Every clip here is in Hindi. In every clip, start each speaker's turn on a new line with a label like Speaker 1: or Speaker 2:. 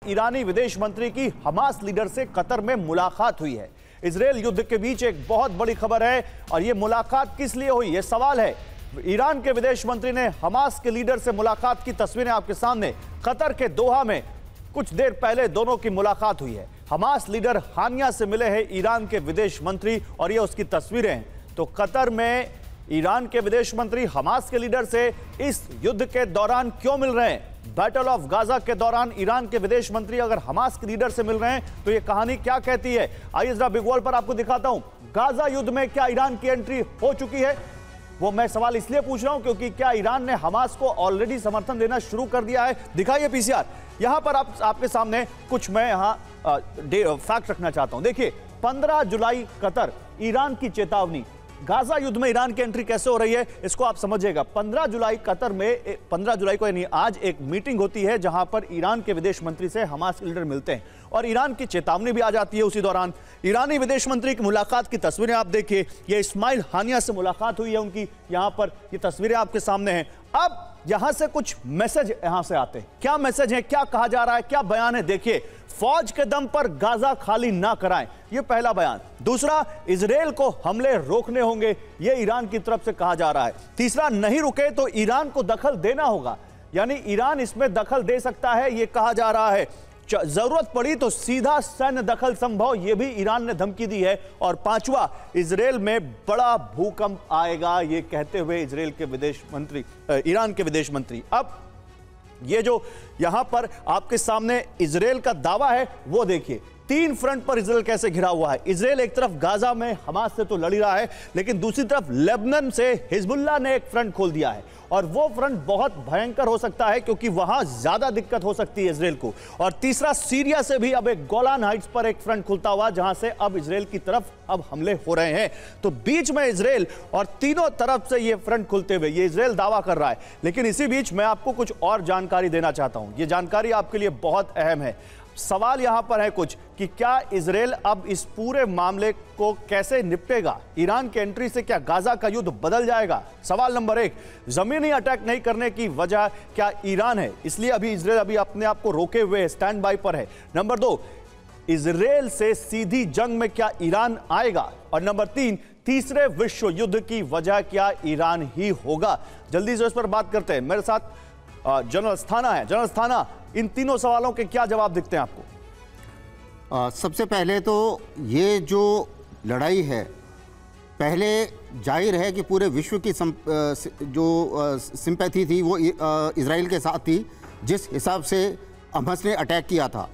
Speaker 1: ईरानी विदेश मंत्री की हमास लीडर से कतर में मुलाकात हुई है। इजरायल युद्ध के बीच एक बहुत बड़ी खबर है और यह मुलाकात किस लिए हुई, यह सवाल है। ईरान के विदेश मंत्री ने हमास के लीडर से मुलाकात की तस्वीरें आपके सामने। कतर के दोहा में कुछ देर पहले दोनों की मुलाकात हुई है। हमास लीडर हानिया से मिले हैं ईरान के विदेश मंत्री और ये उसकी तस्वीरें हैं। तो कतर में ईरान के विदेश मंत्री हमास के लीडर से इस युद्ध के दौरान क्यों मिल रहे हैं? बैटल ऑफ गाजा के दौरान ईरान के विदेश मंत्री अगर हमास के लीडर से मिल रहे हैं तो यह कहानी क्या कहती है? आइए जरा बिग वॉल पर आपको दिखाता हूं। गाजा युद्ध में क्या ईरान की एंट्री हो चुकी है? वो मैं सवाल इसलिए पूछ रहा हूं क्योंकि क्या ईरान ने हमास को ऑलरेडी समर्थन देना शुरू कर दिया है? दिखाइए पीसीआर। यहां पर आपके सामने कुछ मैं यहां फैक्ट रखना चाहता हूं। देखिए 15 जुलाई कतर, ईरान की चेतावनी। गाजा युद्ध में ईरान की एंट्री कैसे हो रही है इसको आप समझिएगा। 15 जुलाई कतर में 15 जुलाई को यानी आज एक मीटिंग होती है जहां पर ईरान के विदेश मंत्री से हमास लीडर मिलते हैं और ईरान की चेतावनी भी आ जाती है उसी दौरान। ईरानी विदेश मंत्री की मुलाकात की तस्वीरें आप देखिए। ये इस्माइल हानिया से मुलाकात हुई है उनकी, यहां पर ये तस्वीरें आपके सामने हैं। अब यहां से कुछ मैसेज यहां से आते हैं। क्या मैसेज है, क्या कहा जा रहा है, क्या बयान है? देखिए, फौज के दम पर गाजा खाली ना कराएं, यह पहला बयान। दूसरा, इजरायल को हमले रोकने होंगे, यह ईरान की तरफ से कहा जा रहा है। तीसरा, नहीं रुके तो ईरान को दखल देना होगा, यानी ईरान इसमें दखल दे सकता है, यह कहा जा रहा है। जरूरत पड़ी तो सीधा सैन्य दखल संभव, यह भी ईरान ने धमकी दी है। और पांचवा, इजरायल में बड़ा भूकंप आएगा, यह कहते हुए इजरायल के विदेश मंत्री, ईरान के विदेश मंत्री। अब ये जो यहां पर आपके सामने इजरायल का दावा है वो देखिए। 3 फ्रंट पर इजरायल कैसे घिरा हुआ है। इजरायल एक तरफ गाजा में हमास से तो लड़ रहा है, लेकिन दूसरी तरफ लेबनान से हिजबुल्लाह ने एक फ्रंट खोल दिया है और वो फ्रंट बहुत भयंकर हो सकता है क्योंकि वहां ज्यादा दिक्कत हो सकती है इजरायल को। और तीसरा, सीरिया से भी अब एक गोलान हाइट्स पर एक फ्रंट खुलता हुआ जहां से अब इजरायल की तरफ अब हमले हो रहे हैं। तो बीच में इजरायल और तीनों तरफ से ये फ्रंट खुलते हुए ये इजरायल दावा कर रहा है। लेकिन इसी बीच मैं आपको कुछ और जानकारी देना चाहता हूं। ये जानकारी आपके लिए बहुत अहम है। सवाल यहां पर है कुछ कि क्या इजरायल अब इस पूरे मामले को कैसे निपटेगा? ईरान की एंट्री से क्या गाजा का युद्ध बदल जाएगा? सवाल नंबर 1, जमीनी अटैक नहीं करने की वजह क्या ईरान है, इसलिए अभी इजरायल अभी अपने आप को रोके हुए स्टैंड बाय पर है? नंबर 2, इजरायल से सीधी जंग में क्या ईरान आएगा? और नंबर 3, तीसरे विश्व युद्ध की वजह क्या ईरान ही होगा? जल्दी से इस पर बात करते हैं। मेरे साथ जनरल अस्थाना है। जनरल अस्थाना, इन तीनों सवालों के क्या जवाब दिखते हैं आपको?
Speaker 2: सबसे पहले तो ये जो लड़ाई है, पहले जाहिर है कि पूरे विश्व की जो सिंपैथी थी वो इजराइल के साथ थी, जिस हिसाब से हमास ने अटैक किया था।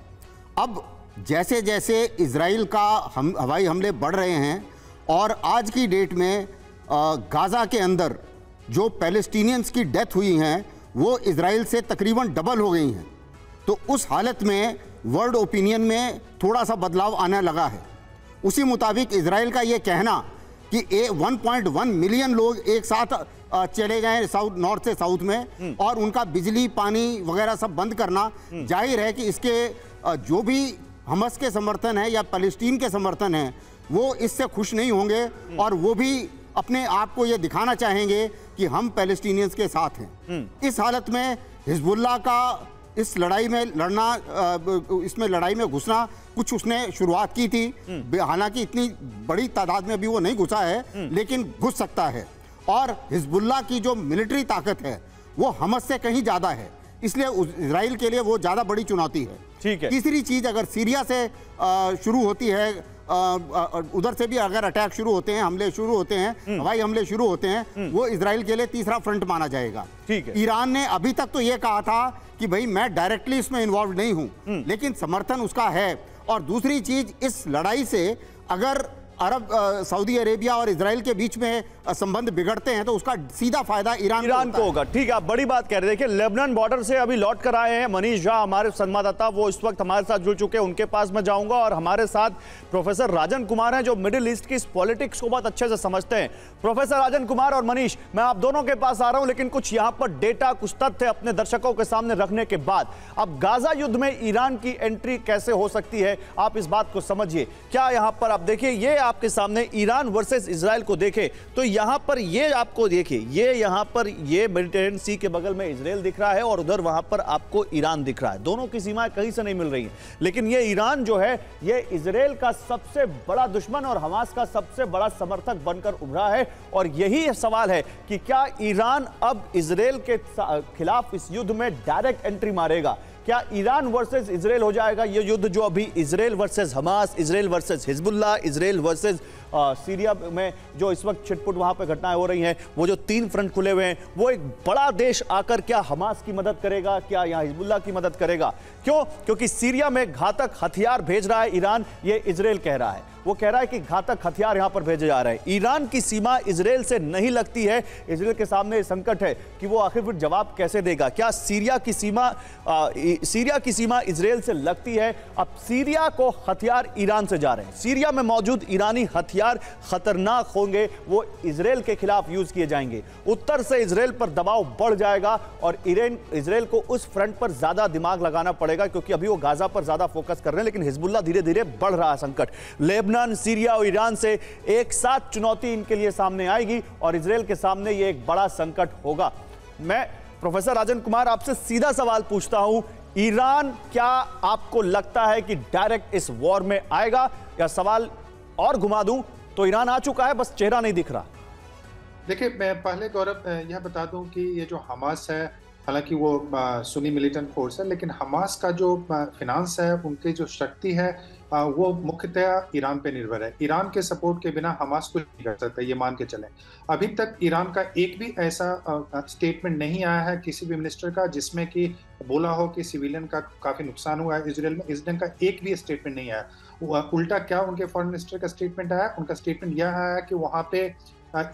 Speaker 2: अब जैसे जैसे इजराइल का हवाई हमले बढ़ रहे हैं और आज की डेट में गाजा के अंदर जो पैलेस्टीनियंस की डेथ हुई हैं वो इजराइल से तकरीबन डबल हो गई हैं, तो उस हालत में वर्ल्ड ओपिनियन में थोड़ा सा बदलाव आने लगा है। उसी मुताबिक इजराइल का ये कहना कि 1.1 मिलियन लोग एक साथ चले गए नॉर्थ से साउथ में और उनका बिजली पानी वगैरह सब बंद करना, जाहिर है कि इसके जो भी हमास के समर्थन है या पैलेस्टीन के समर्थन है वो इससे खुश नहीं होंगे और वो भी अपने आप को ये दिखाना चाहेंगे कि हम पैलेस्टीनियंस के साथ हैं। इस हालत में हिजबुल्लाह का इस लड़ाई में इसमें लड़ाई में घुसना, कुछ उसने शुरुआत की थी, हालांकि इतनी बड़ी तादाद में भी वो नहीं घुसा है, लेकिन घुस सकता है। और हिजबुल्लाह की जो मिलिट्री ताकत है वो हमास से कहीं ज़्यादा है, इसलिए इजराइल के लिए वो ज़्यादा बड़ी चुनौती है।
Speaker 1: ठीक है।
Speaker 2: तीसरी चीज़, अगर सीरिया से शुरू होती है, उधर से भी अगर अटैक शुरू होते हैं, हमले शुरू होते हैं, हवाई हमले शुरू होते हैं, वो इजराइल के लिए तीसरा फ्रंट माना जाएगा।
Speaker 1: ठीक है।
Speaker 2: ईरान ने अभी तक तो ये कहा था कि भाई मैं डायरेक्टली इसमें इन्वॉल्व नहीं हूं, लेकिन समर्थन उसका है। और दूसरी चीज, इस लड़ाई से अगर सऊदी अरेबिया और इजराइल के बीच में संबंध बिगड़ते हैं तो उसका सीधा फायदा ईरान को होगा।
Speaker 1: ठीक है, आप बड़ी बात कह रहे हैं। देखिए, लेबनान बॉर्डर से अभी लौट कर आए हैं मनीष झा, हमारे संवाददाता, वो इस वक्त हमारे साथ जुड़ चुके हैं, उनके पास मैं जाऊंगा। और हमारे साथ प्रोफेसर राजन कुमार हैं जो मिडिल ईस्ट की पॉलिटिक्स को बहुत अच्छे से समझते हैं। प्रोफेसर राजन कुमार और मनीष, मैं आप दोनों के पास आ रहा हूं, लेकिन कुछ यहां पर डेटा, कुछ तथ्य अपने दर्शकों के सामने रखने के बाद, अब गाजा युद्ध में ईरान की एंट्री कैसे हो सकती है, आप इस बात को समझिए। क्या यहां पर आप देखिए, ये आपके सामने ईरान वर्सेस इजराइल को देखें तो यहां पर ये आपको देखिए, ये यहां पर ये मेडिटेरेनियन सी के बगल में इजराइल दिख रहा है और उधर वहां पर आपको ईरान दिख रहा है। दोनों की सीमाएं कहीं से नहीं मिल रही हैं, लेकिन ये ईरान जो है ये इजराइल का सबसे बड़ा दुश्मन और हमास का सबसे बड़ा समर्थक बनकर उभरा है। और यही सवाल है कि क्या ईरान अब इजराइल के खिलाफ इस युद्ध में डायरेक्ट एंट्री मारेगा? क्या ईरान वर्सेस इजराइल हो जाएगा ये युद्ध, जो अभी Israel versus Hamas, Israel versus Hezbollah, Israel versus Syria में जो इस वक्त छिटपुट वहां पे घटनाएं हो रही हैं, वो जो 3 फ्रंट खुले हुए हैं, वो एक बड़ा देश आकर क्या हमास की मदद करेगा, क्या यहां हिजबुल्लाह की मदद करेगा? क्यों? क्योंकि सीरिया में घातक हथियार भेज रहा है ईरान, ये इजराइल कह रहा है। वो कह रहा है कि घातक हथियार यहां पर भेजे जा रहे हैं। ईरान की सीमा इजराइल से नहीं लगती है। इजराइल के सामने संकट है कि वो आखिर फिर जवाब कैसे देगा। क्या सीरिया की सीमा इजराइल से लगती है? अब सीरिया को हथियार ईरान से जा रहे हैं। सीरिया में मौजूद ईरानी हथियार खतरनाक होंगे, वो इजराइल के खिलाफ यूज किए जाएंगे। उत्तर से इजराइल पर दबाव बढ़ जाएगा और इजराइल को उस फ्रंट पर ज्यादा दिमाग लगाना पड़ेगा, क्योंकि अभी वो गाजा पर ज्यादा फोकस कर रहे हैं, लेकिन हिजबुल्लाह धीरे धीरे बढ़ रहा है संकट। लेबनान, सीरिया और ईरान से एक साथ चुनौती इनके लिए सामने आएगी और इजराइल के सामने ये एक बड़ा संकट होगा। मैं प्रोफेसर राजन कुमार आपसे सीधा सवाल पूछता हूं, ईरान क्या आपको लगता है कि डायरेक्ट इस वॉर में आएगा, या सवाल और घुमा दूं तो ईरान आ चुका है, बस चेहरा नहीं दिख रहा?
Speaker 3: देखिए, मैं पहले गौरव यह बता दूं कि ये जो हमास है, हालांकि वो सुन्नी मिलिटेंट फोर्स है, लेकिन हमास का जो फिनांस है, उनकी जो शक्ति है, वो मुख्यतः ईरान पे निर्भर है। ईरान के सपोर्ट के बिना हमास कुछ नहीं कर सकता, ये मान के चलें। अभी तक ईरान का एक भी ऐसा स्टेटमेंट नहीं आया है किसी भी मिनिस्टर का जिसमें कि बोला हो कि सिविलियन का काफी नुकसान हुआ है इजराइल में। इस ढंग का एक भी स्टेटमेंट नहीं आया। उल्टा क्या उनके फॉरेन मिनिस्टर का स्टेटमेंट आया? उनका स्टेटमेंट यह आया कि वहां पे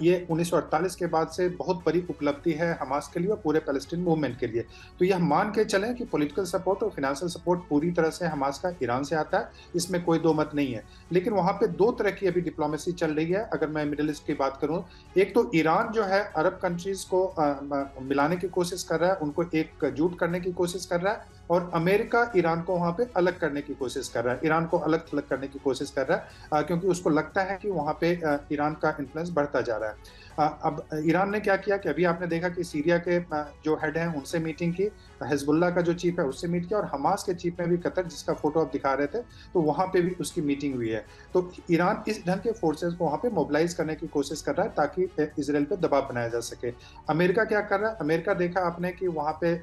Speaker 3: ये 1948 के बाद से बहुत बड़ी उपलब्धि है हमास के लिए और पूरे पैलेस्टीन मूवमेंट के लिए। तो यह मान के चलें कि पॉलिटिकल सपोर्ट और फाइनेंशियल सपोर्ट पूरी तरह से हमास का ईरान से आता है, इसमें कोई दो मत नहीं है। लेकिन वहां पे 2 तरह की अभी डिप्लोमेसी चल रही है। अगर मैं मिडिल ईस्ट की बात करूं, एक तो ईरान जो है अरब कंट्रीज को मिलाने की कोशिश कर रहा है, उनको एकजुट करने की कोशिश कर रहा है, और अमेरिका ईरान को वहां पे अलग करने की कोशिश कर रहा है, ईरान को अलग थलग करने की कोशिश कर रहा है, क्योंकि उसको लगता है कि वहां पे ईरान का इन्फ्लुएंस बढ़ता जा रहा है। अब ईरान ने क्या किया कि अभी आपने देखा कि सीरिया के जो हेड हैं उनसे मीटिंग की, हिजबुल्लाह का जो चीफ है उससे मीट किया, और हमास के चीफ में भी कतर, जिसका फोटो आप दिखा रहे थे, तो वहां पे भी उसकी मीटिंग हुई है। तो ईरान इस ढंग के फोर्सेस को वहां पे मोबिलाइज करने की कोशिश कर रहा है ताकि इजराइल पे दबाव बनाया जा सके। अमेरिका क्या कर रहा है? अमेरिका देखा आपने कि वहां पे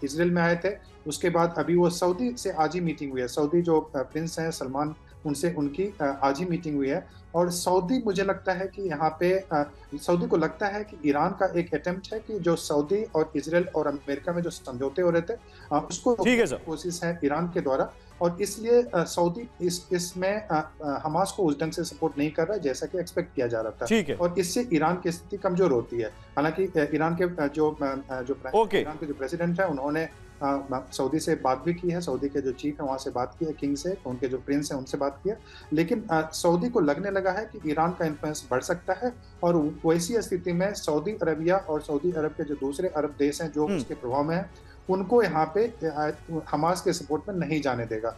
Speaker 3: इजराइल में आए थे, उसके बाद अभी वो सऊदी से आज ही मीटिंग हुई है। सऊदी जो प्रिंस हैं सलमान, उनसे उनकी आज ही मीटिंग हुई है। और सऊदी, मुझे लगता है कि यहाँ पे सऊदी को लगता है कि ईरान का एक अटेम्प्ट है कि जो सऊदी और इजराइल और अमेरिका में जो समझौते हो रहे थे उसको कोशिश है ईरान के द्वारा, और इसलिए सऊदी इसमें हमास को उस ढंग से सपोर्ट नहीं कर रहा है जैसा कि एक्सपेक्ट किया जा रहा था, और इससे ईरान की स्थिति कमजोर होती है। हालांकि ईरान के ईरान के जो प्रेसिडेंट है उन्होंने सऊदी से बात भी की है, सऊदी के जो चीफ है वहां से बात की है, किंग से, उनके जो प्रिंस है उनसे बात की है, लेकिन सऊदी को लगने लगा है कि ईरान का इन्फ्लुएंस बढ़ सकता है, और वैसी स्थिति में सऊदी अरबिया और सऊदी अरब के जो दूसरे अरब देश हैं जो उसके प्रभाव में है, उनको यहाँ पे हमास के सपोर्ट में नहीं जाने देगा।